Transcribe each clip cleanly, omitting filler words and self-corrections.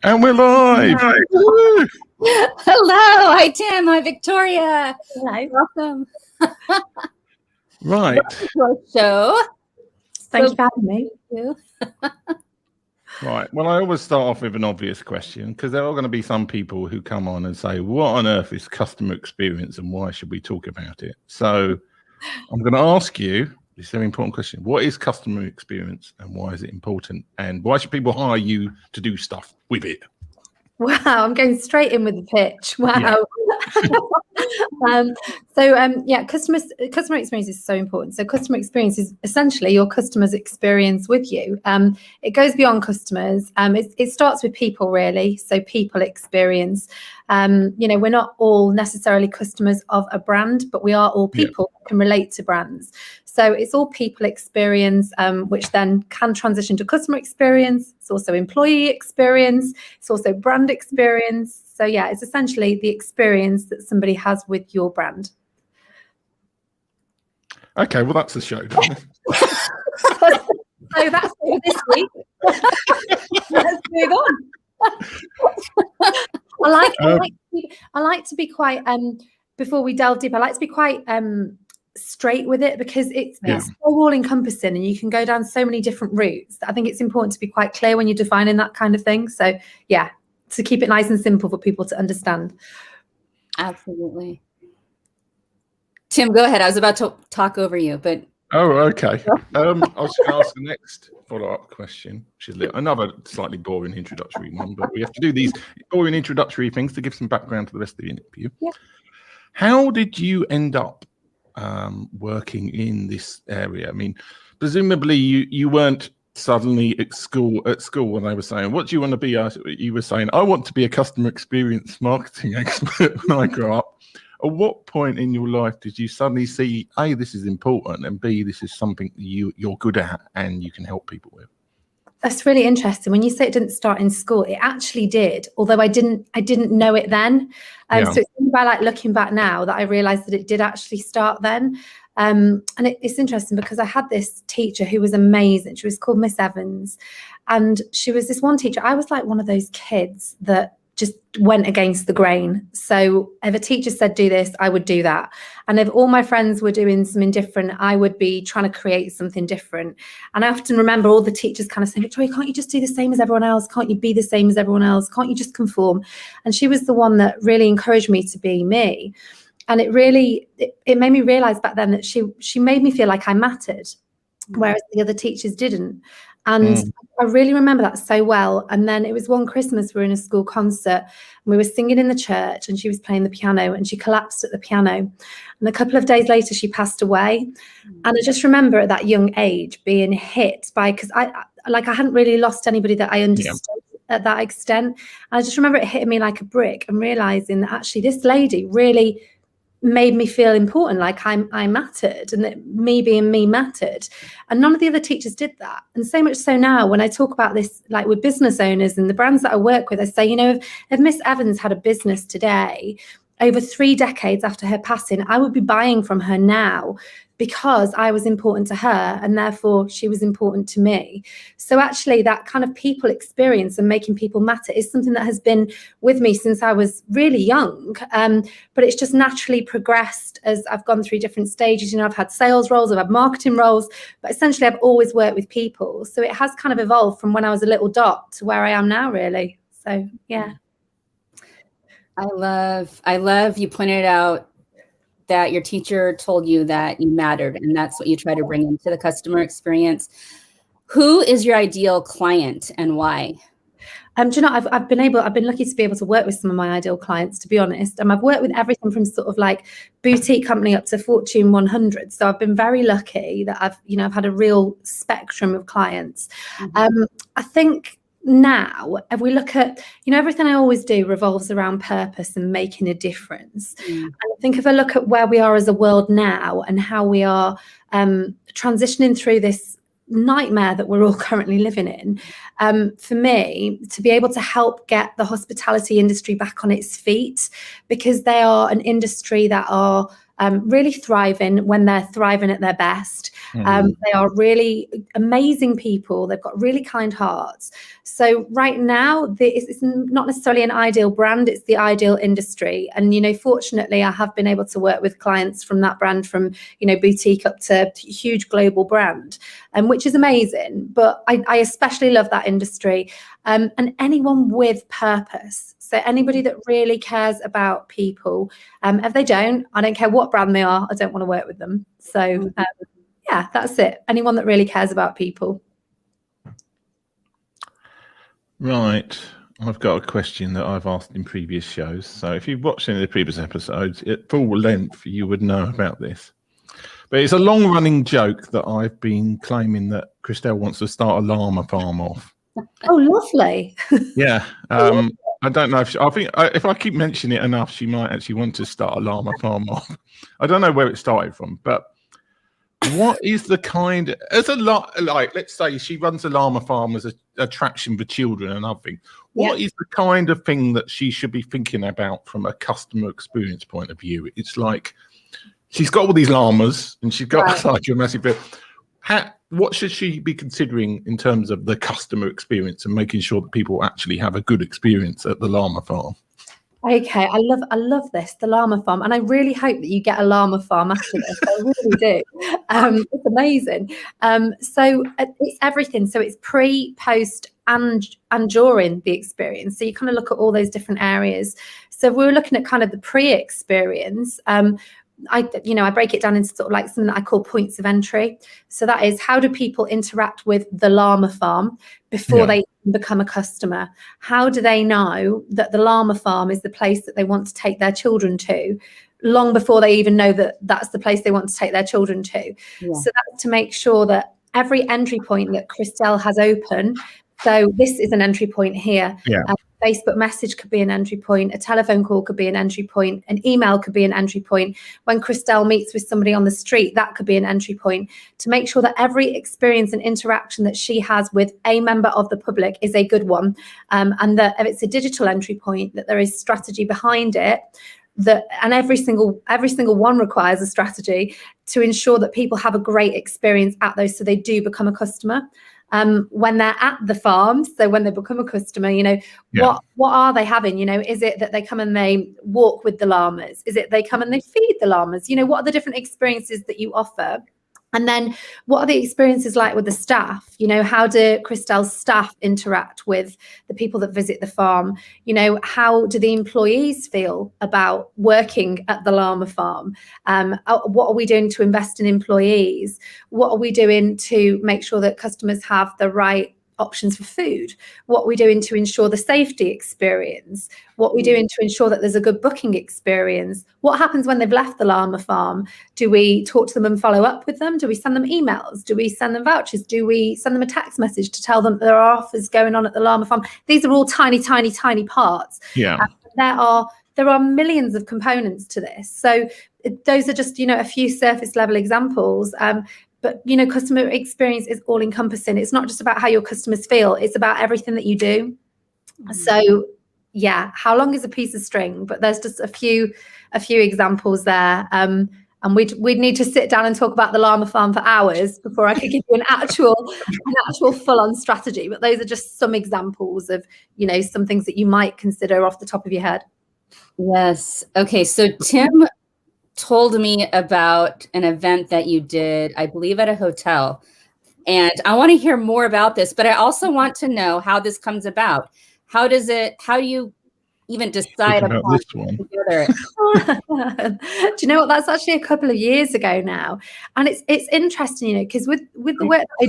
And we're live. Hello. Hi, Tim. Hi, Victoria. Hello. Welcome. Right. Show. Thank you for having me. Right. Well, I always start off with an obvious question because there are going to be some people who come on and say, what on earth is customer experience and why should we talk about it? So I'm going to ask you this very important question. What is customer experience and why is it important? And why should people hire you to do stuff with it? Wow, I'm going straight in with the pitch. Wow. Yeah. Customer experience is so important. So customer experience is essentially your customer's experience with you. It goes beyond customers. It starts with people, really. So people experience. We're not all necessarily customers of a brand, but we are all people that can relate to brands. So it's all people experience, which then can transition to customer experience. It's also employee experience. It's also brand experience. So yeah, it's essentially the experience that somebody has with your brand. Okay, well, that's the show. So that's it for this week. Let's move on. I like to be quite, before we delve deep, I like to be quite straight with it because it's so all encompassing and you can go down so many different routes. I think it's important to be quite clear when you're defining that kind of thing. So yeah, to keep it nice and simple for people to understand. Absolutely. Tim, go ahead. I was about to talk over you, but. Oh, okay. I was going to ask the next follow-up question, which is another slightly boring introductory one, but we have to do these boring introductory things to give some background to the rest of the interview. Yeah. How did you end up working in this area? I mean, presumably you weren't suddenly at school when they were saying, what do you want to be? You were saying, I want to be a customer experience marketing expert when I grow up. At what point in your life did you suddenly see, A, this is important, and B, this is something you're good at and you can help people with? That's really interesting. When you say it didn't start in school, it actually did, although I didn't know it then. So it's by looking back now that I realized that it did actually start then. And it's interesting because I had this teacher who was amazing. She was called Miss Evans. And she was this one teacher. I was like one of those kids that just went against the grain. So if a teacher said do this, I would do that. And if all my friends were doing something different, I would be trying to create something different. And I often remember all the teachers kind of saying, Victoria, can't you just do the same as everyone else? Can't you be the same as everyone else? Can't you just conform? And she was the one that really encouraged me to be me. And it really, it made me realize back then that she made me feel like I mattered, whereas the other teachers didn't. And I really remember that so well. And then it was one Christmas, we were in a school concert and we were singing in the church and she was playing the piano and she collapsed at the piano. And a couple of days later, she passed away. And I just remember at that young age being hit by, because I hadn't really lost anybody that I understood at that extent. And I just remember it hitting me like a brick and realizing that actually this lady really made me feel important, like I mattered and that me being me mattered. And none of the other teachers did that. And so much so now when I talk about this, like with business owners and the brands that I work with, I say, if Miss Evans had a business today, over 3 decades after her passing, I would be buying from her now because I was important to her and therefore she was important to me. So actually that kind of people experience and making people matter is something that has been with me since I was really young. But it's just naturally progressed as I've gone through different stages. I've had sales roles, I've had marketing roles, but essentially I've always worked with people. So it has kind of evolved from when I was a little dot to where I am now, really. So, yeah. I love you pointed out that your teacher told you that you mattered, and that's what you try to bring into the customer experience. Who is your ideal client and why? I've been lucky to be able to work with some of my ideal clients, to be honest. I've worked with everything from sort of like boutique company up to Fortune 100. So I've been very lucky that I've had a real spectrum of clients. I think now, if we look at, everything I always do revolves around purpose and making a difference. And I think if I look at where we are as a world now and how we are transitioning through this nightmare that we're all currently living in, for me, to be able to help get the hospitality industry back on its feet, because they are an industry that are really thriving when they're thriving at their best. They are really amazing people. They've got really kind hearts. So right now, it's not necessarily an ideal brand, it's the ideal industry. And, you know, fortunately, I have been able to work with clients from that brand, from, you know, boutique up to huge global brand, which is amazing. But I especially love that industry, and anyone with purpose. So anybody that really cares about people. If they don't, I don't care what brand they are, I don't want to work with them. So yeah, that's it. Anyone that really cares about people. Right. I've got a question that I've asked in previous shows. So if you've watched any of the previous episodes at full length, you would know about this. But it's a long-running joke that I've been claiming that Christelle wants to start a llama farm off. Oh, lovely. Yeah. I don't know if I think if I keep mentioning it enough, she might actually want to start a llama farm off. I don't know where it started from, but what is the kind, as a lot, like, let's say she runs a llama farm as an attraction for children and other things. What is the kind of thing that she should be thinking about from a customer experience point of view? It's like she's got all these llamas and she's got like a massive bit. What should she be considering in terms of the customer experience and making sure that people actually have a good experience at the llama farm? Okay, I love this, the llama farm, and I really hope that you get a llama farm after this. I really do. It's amazing. So it's everything. So it's pre, post, and during the experience. So you kind of look at all those different areas. So we're looking at kind of the pre-experience. I break it down into sort of like something that I call points of entry. So that is, how do people interact with the llama farm before they become a customer? How do they know that the llama farm is the place that they want to take their children to, long before they even know that that's the place they want to take their children to? So that's to make sure that every entry point that Christelle has open, so this is an entry point here. Facebook message could be an entry point, a telephone call could be an entry point, an email could be an entry point. When Christelle meets with somebody on the street, that could be an entry point, to make sure that every experience and interaction that she has with a member of the public is a good one. And that if it's a digital entry point, that there is strategy behind it. And every single one requires a strategy to ensure that people have a great experience at those, so they do become a customer. When they're at the farm, so when they become a customer, what are they having? Is it that they come and they walk with the llamas? Is it they come and they feed the llamas? What are the different experiences that you offer? And then what are the experiences like with the staff? How do Christelle's staff interact with the people that visit the farm? How do the employees feel about working at the llama farm? What are we doing to invest in employees? What are we doing to make sure that customers have the right options for food? What are we doing to ensure the safety experience? What are we doing to ensure that there's a good booking experience? What happens when they've left the llama farm? Do we talk to them and follow up with them? Do we send them emails? Do we send them vouchers? Do we send them a text message to tell them there are offers going on at the llama farm? These are all tiny, tiny, tiny parts. There are millions of components to this. So those are just, a few surface level examples. But, customer experience is all encompassing. It's not just about how your customers feel. It's about everything that you do. So, how long is a piece of string? But there's just a few examples there. And we'd need to sit down and talk about the llama farm for hours before I could give you an actual full-on strategy. But those are just some examples of, some things that you might consider off the top of your head. Yes. Okay. So Tim told me about an event that you did, I believe, at a hotel. And I want to hear more about this, but I also want to know how this comes about. How do you even decide about this one? Do you know what? That's actually a couple of years ago now. And it's interesting, because with the work that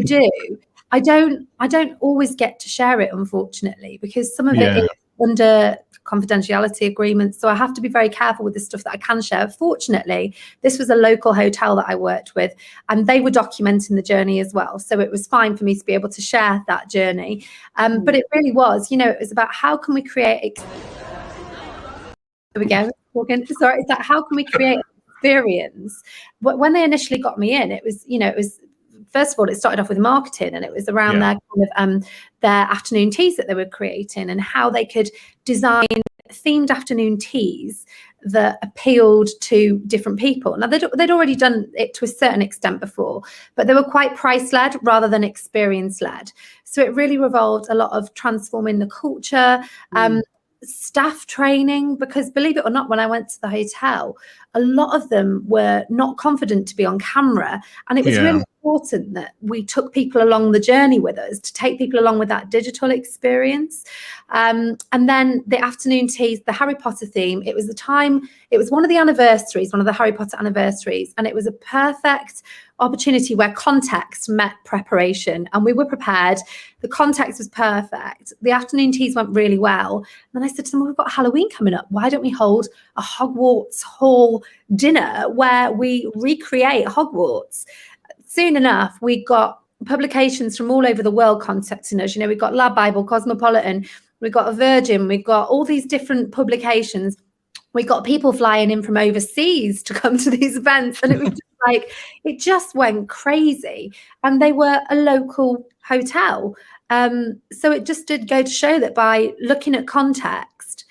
I do, I don't always get to share it, unfortunately, because some of it is under confidentiality agreements. So I have to be very careful with the stuff that I can share. Fortunately, this was a local hotel that I worked with, and they were documenting the journey as well. So it was fine for me to be able to share that journey. But it really was, it was about how can we create... There we go. Sorry, it's that how can we create experience? When they initially got me in, it was first of all, it started off with marketing, and it was around their kind of their afternoon teas that they were creating, and how they could design themed afternoon teas that appealed to different people. Now, they'd already done it to a certain extent before, but they were quite price-led rather than experience-led. So it really revolved a lot of transforming the culture, staff training, because believe it or not, when I went to the hotel, a lot of them were not confident to be on camera. And it was really important that we took people along the journey with us, to take people along with that digital experience. And then the afternoon teas, the Harry Potter theme, it was one of the anniversaries, one of the Harry Potter anniversaries. And it was a perfect opportunity where context met preparation, and we were prepared. The context was perfect. The afternoon teas went really well. And then I said to them, well, we've got Halloween coming up. Why don't we hold a Hogwarts Hall dinner where we recreate Hogwarts? Soon enough, we got publications from all over the world contacting us. You know, we've got Lab Bible, Cosmopolitan, we've got a Virgin, we've got all these different publications. We got people flying in from overseas to come to these events, and it was just like, it just went crazy. And they were a local hotel. So it just did go to show that by looking at context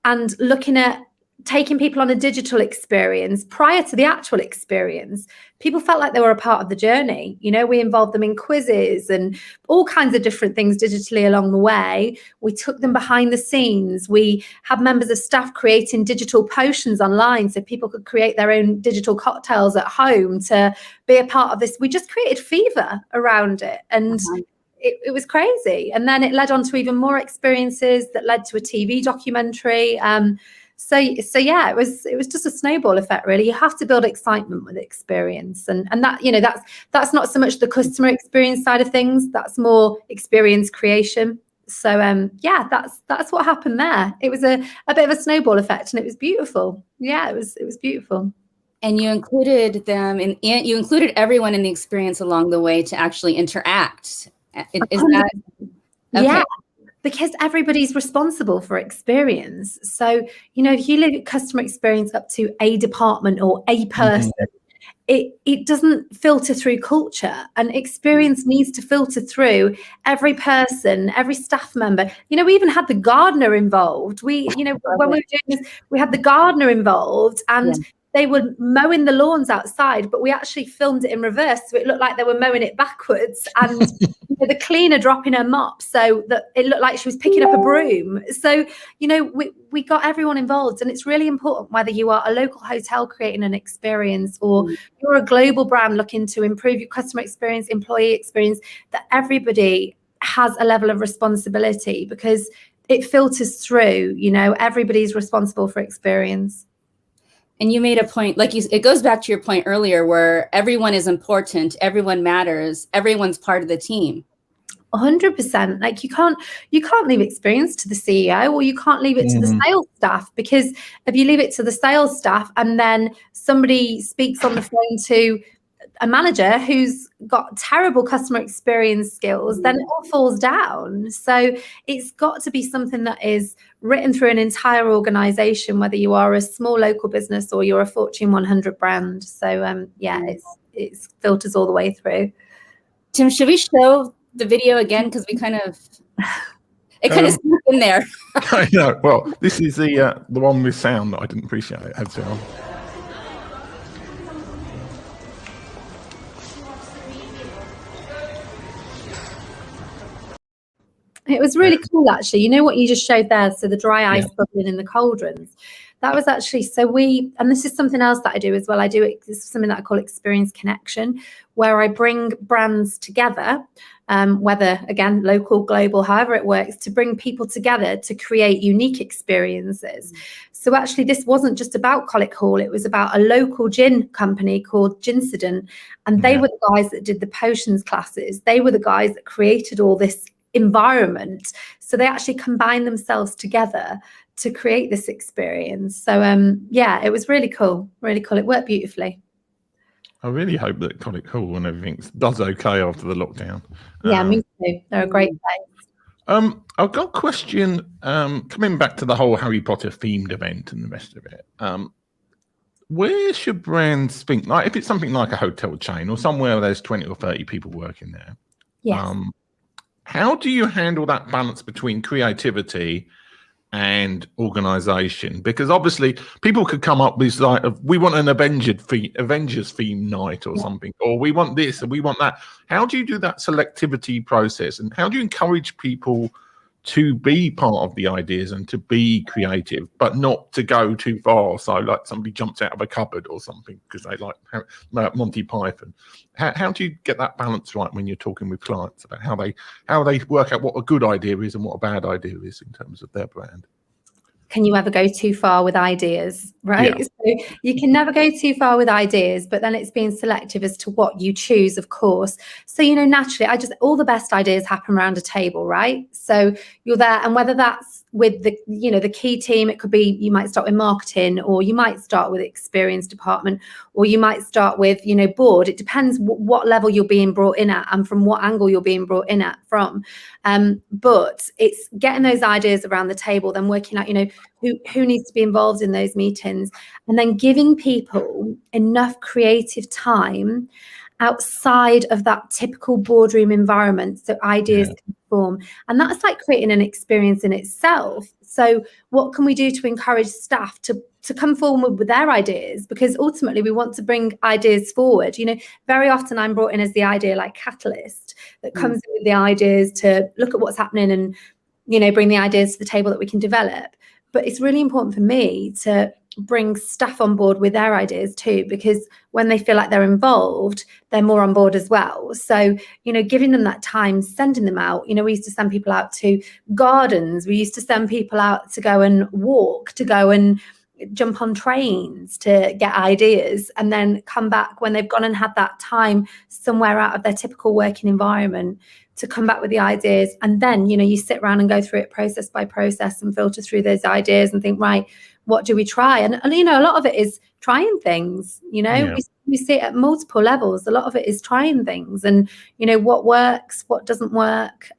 and looking at taking people on a digital experience prior to the actual experience, people felt like they were a part of the journey. You know, we involved them in quizzes and all kinds of different things digitally along the way. We took them behind the scenes. We had members of staff creating digital potions online so people could create their own digital cocktails at home to be a part of this. We just created fever around it. And it was crazy. And then it led on to even more experiences that led to a TV documentary. So yeah, it was just a snowball effect, really. You have to build excitement with experience, and that, you know, that's not so much the customer experience side of things. That's more experience creation. So yeah, that's what happened there. It was a bit of a snowball effect, and it was beautiful. Yeah, it was beautiful. And you included them, and you included everyone in the experience along the way to actually interact. Is that okay? Yeah. Because everybody's responsible for experience. So, you know, if you look at customer experience up to a department or a person, it doesn't filter through culture, and experience needs to filter through every person, every staff member. You know, we even had the gardener involved. When we were doing this, we had the gardener involved, and they were mowing the lawns outside, but we actually filmed it in reverse, so it looked like they were mowing it backwards, and the cleaner dropping her mop so that it looked like she was picking up a broom. So, you know, we got everyone involved, and it's really important, whether you are a local hotel creating an experience or you're a global brand looking to improve your customer experience, employee experience, that everybody has a level of responsibility, because it filters through. You know, everybody's responsible for experience. And you made a point, it goes back to your point earlier, where everyone is important, everyone matters, everyone's part of the team. 100%. Like you can't leave experience to the CEO, or you can't leave it to the sales staff, because if you leave it to the sales staff and then somebody speaks on the phone to a manager who's got terrible customer experience skills, then it all falls down. So it's got to be something that is written through an entire organization, whether you are a small local business or you're a Fortune 100 brand. So yeah, it filters all the way through. Tim, should we show the video again? Because we kind of snuck in there. I know. Well, this is the one with sound that I didn't appreciate. It had sound. It was really cool, actually. You know what you just showed there? So the dry ice bubbling in the cauldrons. That was actually, and this is something else that I do as well. This is something that I call experience connection, where I bring brands together, whether, again, local, global, however it works, to bring people together to create unique experiences. So actually, this wasn't just about Colic Hall. It was about a local gin company called Gincident. And they were the guys that did the potions classes. They were the guys that created all this environment. So they actually combined themselves together to create this experience. So yeah, it was really cool. It worked beautifully. I really hope that Colic Hall and everything does okay after the lockdown. Yeah, me too. They're a great place. I've got a question coming back to the whole Harry Potter themed event and the rest of it. Where should brands think, like if it's something like a hotel chain or somewhere where there's 20 or 30 people working there? Yes. How do you handle that balance between creativity and organization? Because obviously people could come up with like, we want an Avengers theme night or something, or we want this and we want that. How do you do that selectivity process, and how do you encourage people to be part of the ideas and to be creative, but not to go too far? So like somebody jumps out of a cupboard or something because they like Monty Python. How do you get that balance right when you're talking with clients about how they work out what a good idea is and what a bad idea is in terms of their brand? Can you ever go too far with ideas, right? Yeah. So you can never go too far with ideas, but then it's being selective as to what you choose, of course. So, naturally, all the best ideas happen around a table, right? So you're there, and whether that's with the, the key team, it could be, you might start with marketing, or you might start with experience department, or you might start with, board. It depends what level you're being brought in at and from what angle you're being brought in at from. But it's getting those ideas around the table, then working out, who needs to be involved in those meetings, and then giving people enough creative time outside of that typical boardroom environment so ideas can form. And that's like creating an experience in itself. So what can we do to encourage staff to come forward with their ideas? Because ultimately we want to bring ideas forward. Very often I'm brought in as the idea like catalyst that comes in with the ideas to look at what's happening and, bring the ideas to the table that we can develop. But it's really important for me to bring staff on board with their ideas too, because when they feel like they're involved, they're more on board as well. So, giving them that time, sending them out. We used to send people out to gardens. We used to send people out to go and walk, to go and jump on trains to get ideas, and then come back when they've gone and had that time somewhere out of their typical working environment to come back with the ideas. And then, you sit around and go through it process by process and filter through those ideas and think, right, what do we try? And a lot of it is trying things, we see it at multiple levels. A lot of it is trying things and, what works, what doesn't work.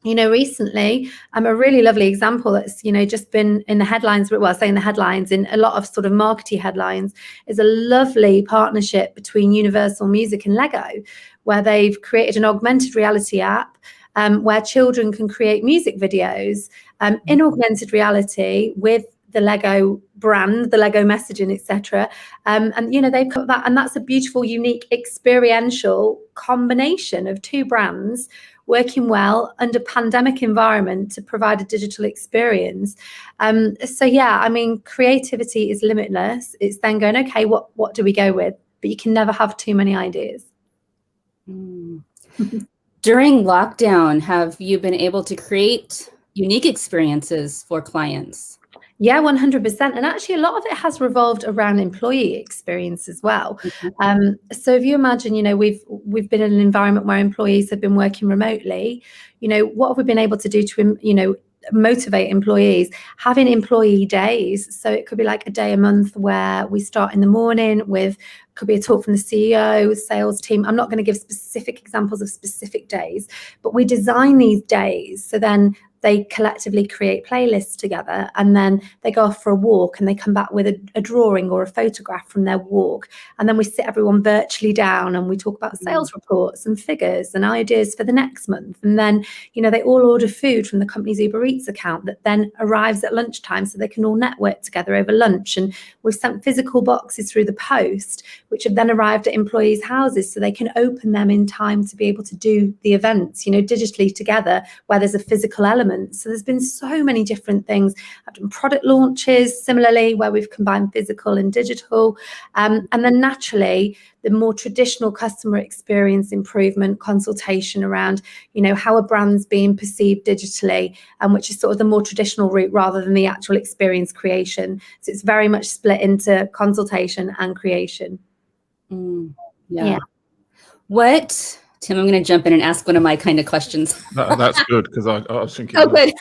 Recently, a really lovely example that's, just been in the headlines, saying the headlines, in a lot of sort of marketing headlines, is a lovely partnership between Universal Music and Lego, where they've created an augmented reality app where children can create music videos in augmented reality with the Lego brand, the Lego messaging, etc. And they've got that, and that's a beautiful, unique, experiential combination of two brands working well under pandemic environment to provide a digital experience. Creativity is limitless. It's then going, okay, what do we go with? But you can never have too many ideas. During lockdown, have you been able to create unique experiences for clients? Yeah, 100%. And actually, a lot of it has revolved around employee experience as well. So if you imagine, we've been in an environment where employees have been working remotely. What have we been able to do to, motivate employees? Having employee days. So it could be like a day a month where we start in the morning with, could be a talk from the CEO, sales team. I'm not going to give specific examples of specific days, but we design these days. So then they collectively create playlists together, and then they go off for a walk and they come back with a drawing or a photograph from their walk. And then we sit everyone virtually down and we talk about sales reports and figures and ideas for the next month. And then, they all order food from the company's Uber Eats account that then arrives at lunchtime so they can all network together over lunch. And we've sent physical boxes through the post, which have then arrived at employees' houses so they can open them in time to be able to do the events, digitally together, where there's a physical element. So there's been so many different things. I've done product launches similarly, where we've combined physical and digital. And then naturally, the more traditional customer experience improvement consultation around, how a brand's being perceived digitally, and which is sort of the more traditional route rather than the actual experience creation. So it's very much split into consultation and creation. Yeah. What... Tim, I'm going to jump in and ask one of my kind of questions. That's good, because I was thinking. Oh, good.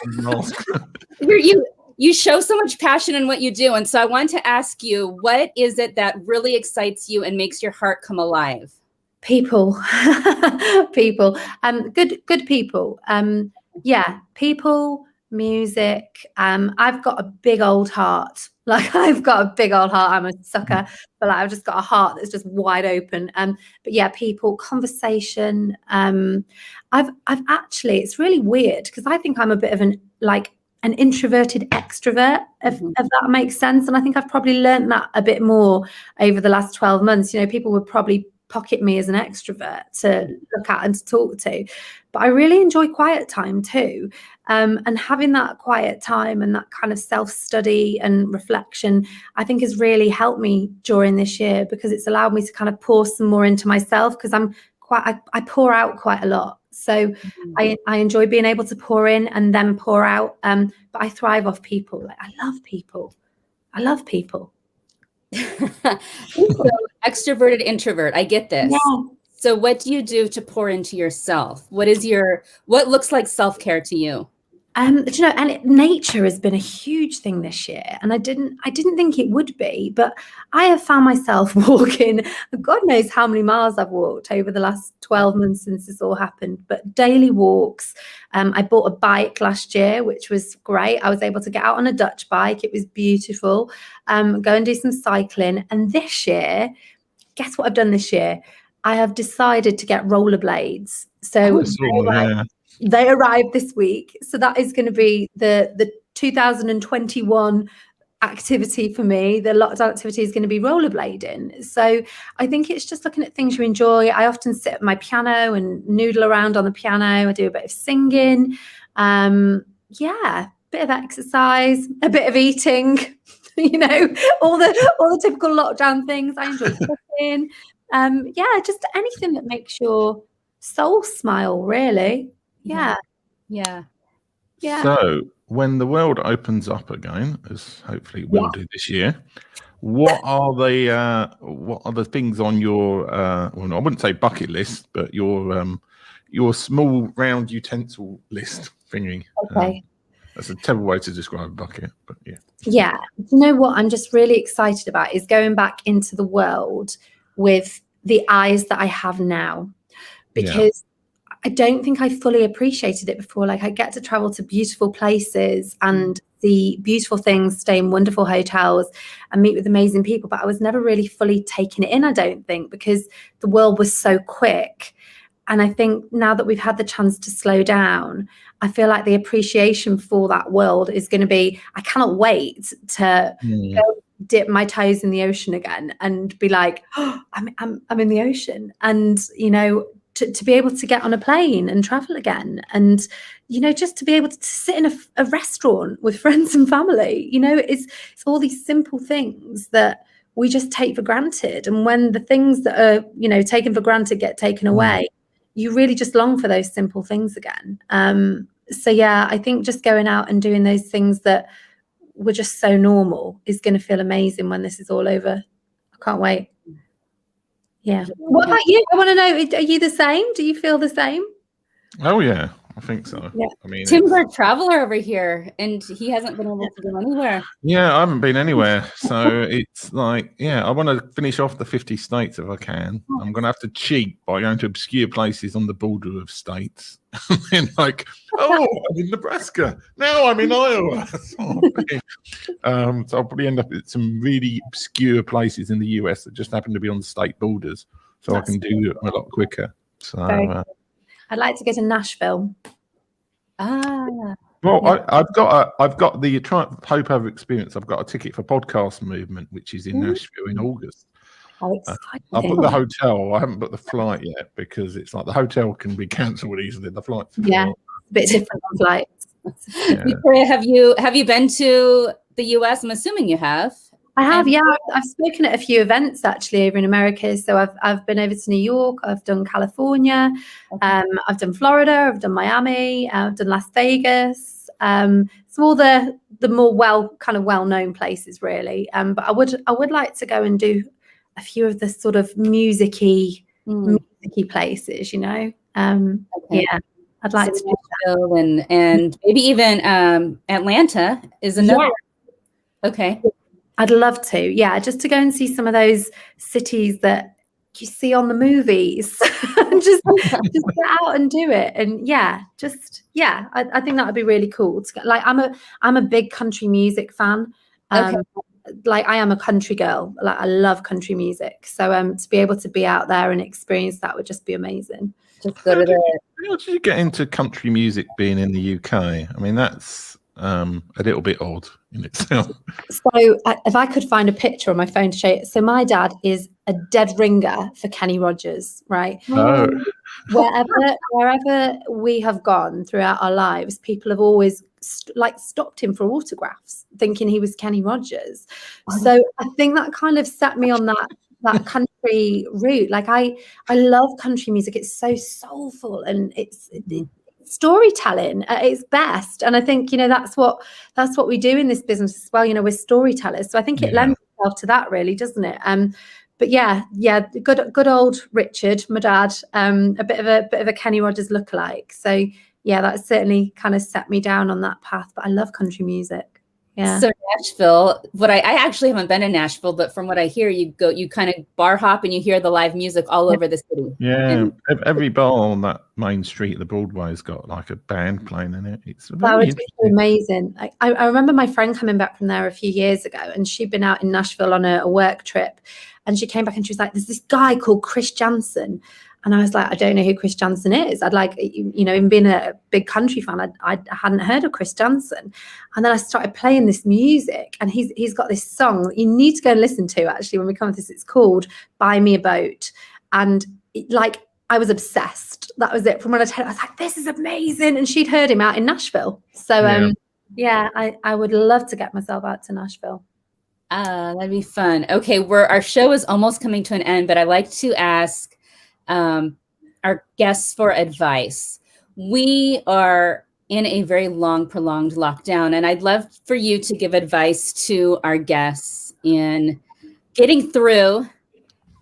You show so much passion in what you do, and so I want to ask you, what is it that really excites you and makes your heart come alive? People, good people. People, music. I've got a big old heart. I've got a big old heart. I'm a sucker, but I've just got a heart that's just wide open. But yeah, people, conversation. I've actually, it's really weird because I think I'm a bit of an an introverted extrovert, if that makes sense. And I think I've probably learned that a bit more over the last 12 months. You know, people would probably pocket me as an extrovert to look at and to talk to, but I really enjoy quiet time too. And having that quiet time and that kind of self-study and reflection, I think has really helped me during this year, because it's allowed me to kind of pour some more into myself, because I pour out quite a lot. So I enjoy being able to pour in and then pour out. But I thrive off people. Like, I love people. So, extroverted introvert. I get this. Yeah. So what do you do to pour into yourself? What looks like self-care to you? You know, and nature has been a huge thing this year, and I didn't think it would be, but I have found myself walking, God knows how many miles I've walked over the last 12 months since this all happened, but daily walks. I bought a bike last year, which was great. I was able to get out on a Dutch bike. It was beautiful. Go and do some cycling. And this year, guess what I've done this year? I have decided to get rollerblades. So they arrived this week. So that is going to be the 2021 activity for me. The lockdown activity is going to be rollerblading. So I think it's just looking at things you enjoy. I often sit at my piano and noodle around on the piano. I do a bit of singing. Bit of exercise, a bit of eating, you know, all the typical lockdown things. I enjoy cooking. Just anything that makes your soul smile, really. Yeah. So when the world opens up again, as hopefully it will do this year, what are the things on your well, I wouldn't say bucket list, but your small round utensil list thingy? Okay. That's a terrible way to describe a bucket, but yeah. Yeah. You know what I'm just really excited about is going back into the world with the eyes that I have now, because I don't think I fully appreciated it before. Like, I get to travel to beautiful places and see beautiful things, stay in wonderful hotels and meet with amazing people, but I was never really fully taking it in, I don't think, because the world was so quick. And I think now that we've had the chance to slow down, I feel like the appreciation for that world is going to be, I cannot wait to go dip my toes in the ocean again and be like, oh, I'm in the ocean. And, you know, to be able to get on a plane and travel again, and, you know, just to be able to sit in a restaurant with friends and family. You know, it's all these simple things that we just take for granted. And when the things that are, you know, taken for granted get taken away, you really just long for those simple things again. So yeah, I think just going out and doing those things that were just so normal is going to feel amazing when this is all over. I can't wait. Yeah. What about you? I want to know, are you the same? Do you feel the same? Oh yeah, I think so. Yeah. I mean, Tim's our traveler over here, and he hasn't been able to go anywhere. Yeah, I haven't been anywhere. So it's like, I want to finish off the 50 states if I can. I'm going to have to cheat by going to obscure places on the border of states. And then like, I'm in Nebraska. Now I'm in Iowa. So I'll probably end up at some really obscure places in the US that just happen to be on the state borders. So I can do it a lot quicker. So I'd like to go to Nashville. Well, I've got the hope over experience. I've got a ticket for Podcast Movement, which is in Nashville in August. I've booked the hotel. I haven't booked the flight yet, because it's like the hotel can be cancelled easily. The flights, a bit different on flights. Victoria, have you been to the US? I'm assuming you have. I have, I've spoken at a few events actually over in America. So I've been over to New York, I've done California, I've done Florida, I've done Miami, I've done Las Vegas. So all the more well-known places really. But I would like to go and do a few of the sort of musicy places, you know. Yeah, I'd like to do that. And maybe even Atlanta is another. Yeah. Okay. I'd love to, just to go and see some of those cities that you see on the movies, and just get out and do it. And I think that would be really cool. Like, I'm a big country music fan. Like, I am a country girl. Like, I love country music. So to be able to be out there and experience that would just be amazing. Just go to How did you get into country music being in the UK? I mean, that's a little bit odd in itself. So if I could find a picture on my phone to show you. So my dad is a dead ringer for Kenny Rogers, right? Oh. Wherever we have gone throughout our lives, people have always stopped him for autographs, thinking he was Kenny Rogers. So I think that kind of set me on that country route. Like I love country music. It's so soulful and it's storytelling at its best. And I think, that's what we do in this business as well. We're storytellers. So I think it lends itself to that, really, doesn't it? But yeah, good old Richard, my dad, a bit of a Kenny Rogers lookalike. So yeah, that certainly kind of set me down on that path. But I love country music. Yeah. So Nashville, I actually haven't been in Nashville, but from what I hear, you kind of bar hop and you hear the live music all over the city. Yeah, every bar on that main street, the Broadway's got like a band playing in it. It's very amazing. I remember my friend coming back from there a few years ago, and she'd been out in Nashville on a work trip, and she came back and she was like, "There's this guy called Chris Janson." And I was like, I don't know who Chris Janson is. I'd even being a big country fan, I hadn't heard of Chris Janson. And then I started playing this music, and he's got this song that you need to go and listen to, actually, when we come to this. It's called Buy Me a Boat. And I was obsessed. That was it. From when I was like, this is amazing. And she'd heard him out in Nashville. So I would love to get myself out to Nashville. That'd be fun. Okay, our show is almost coming to an end, but I like to ask our guests for advice. We are in a very long, prolonged lockdown, and I'd love for you to give advice to our guests in getting through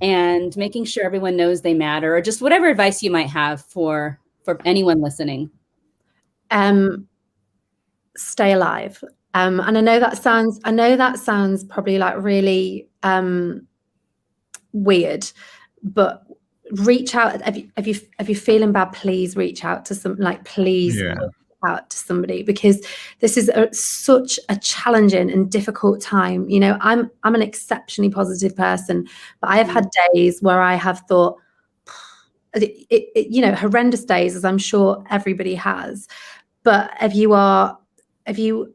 and making sure everyone knows they matter, or just whatever advice you might have for anyone listening. Stay alive. And I know that sounds probably like really weird, but reach out. If you're feeling bad, please reach out to reach out to somebody, because this is such a challenging and difficult time. I'm an exceptionally positive person, but I have had days where I have thought, horrendous days, as I'm sure everybody has. But if you are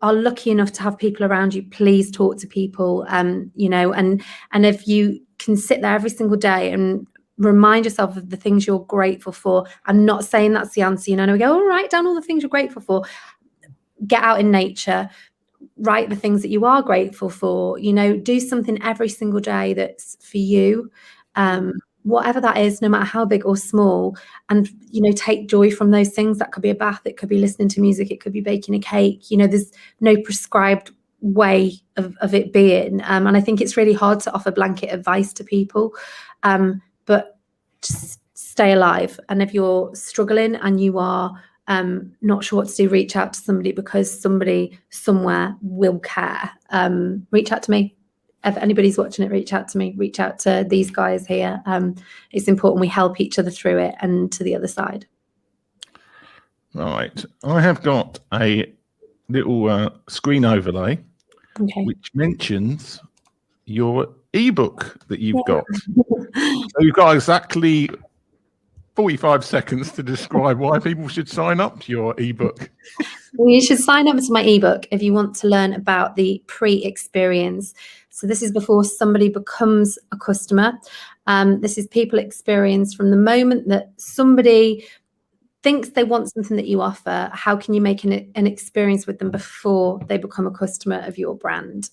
lucky enough to have people around you, please talk to people. And if you can sit there every single day and remind yourself of the things you're grateful for. I'm not saying that's the answer. We go, all right, down all the things you're grateful for. Get out in nature, write the things that you are grateful for. Do something every single day that's for you, whatever that is, no matter how big or small. And take joy from those things. That could be a bath, it could be listening to music, it could be baking a cake. There's no prescribed way of it being, and I think it's really hard to offer blanket advice to people. But just stay alive. And if you're struggling and you are not sure what to do, reach out to somebody, because somebody somewhere will care. Reach out to me. If anybody's watching it, reach out to me. Reach out to these guys here. It's important we help each other through it and to the other side. Right. I have got a little screen overlay, which mentions your ebook that you've got. So you've got exactly 45 seconds to describe why people should sign up to your ebook. Well, you should sign up to my ebook if you want to learn about the pre-experience. So this is before somebody becomes a customer. This is people experience from the moment that somebody thinks they want something that you offer. How can you make an experience with them before they become a customer of your brand?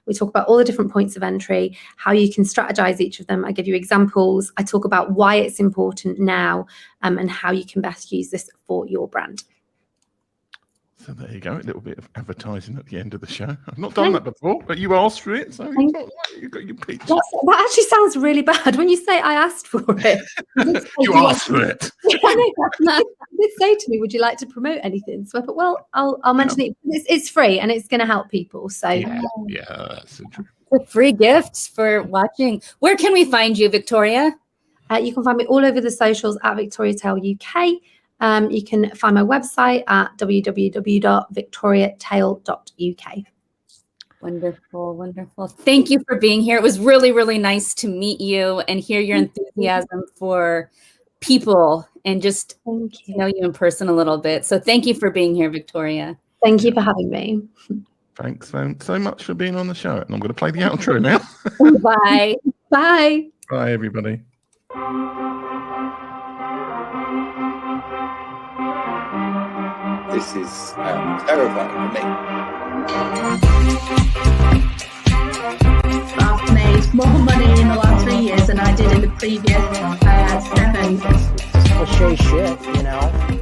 We talk about all the different points of entry, how you can strategize each of them. I give you examples. I talk about why it's important now, and how you can best use this for your brand. So there you go, a little bit of advertising at the end of the show. I've not done that before, but you asked for it, so it's not like you got your pitch. That actually sounds really bad when you say I asked for it. You asked for it. You did say to me, would you like to promote anything? So I thought, well, I'll mention it. It's free and it's going to help people. So yeah, that's true. A free gift for watching. Where can we find you, Victoria? You can find me all over the socials at Victoria Tail UK. You can find my website at www.victoriatail.uk. Wonderful, wonderful. Thank you for being here. It was really, really nice to meet you and hear your enthusiasm for people and just know you in person a little bit. So thank you for being here, Victoria. Thank you for having me. Thanks so much for being on the show. And I'm going to play the outro now. Bye. Bye. Bye, everybody. This is terrifying for me. I've made more money in the last 3 years than I did in the previous 7. Cliche shit, you know.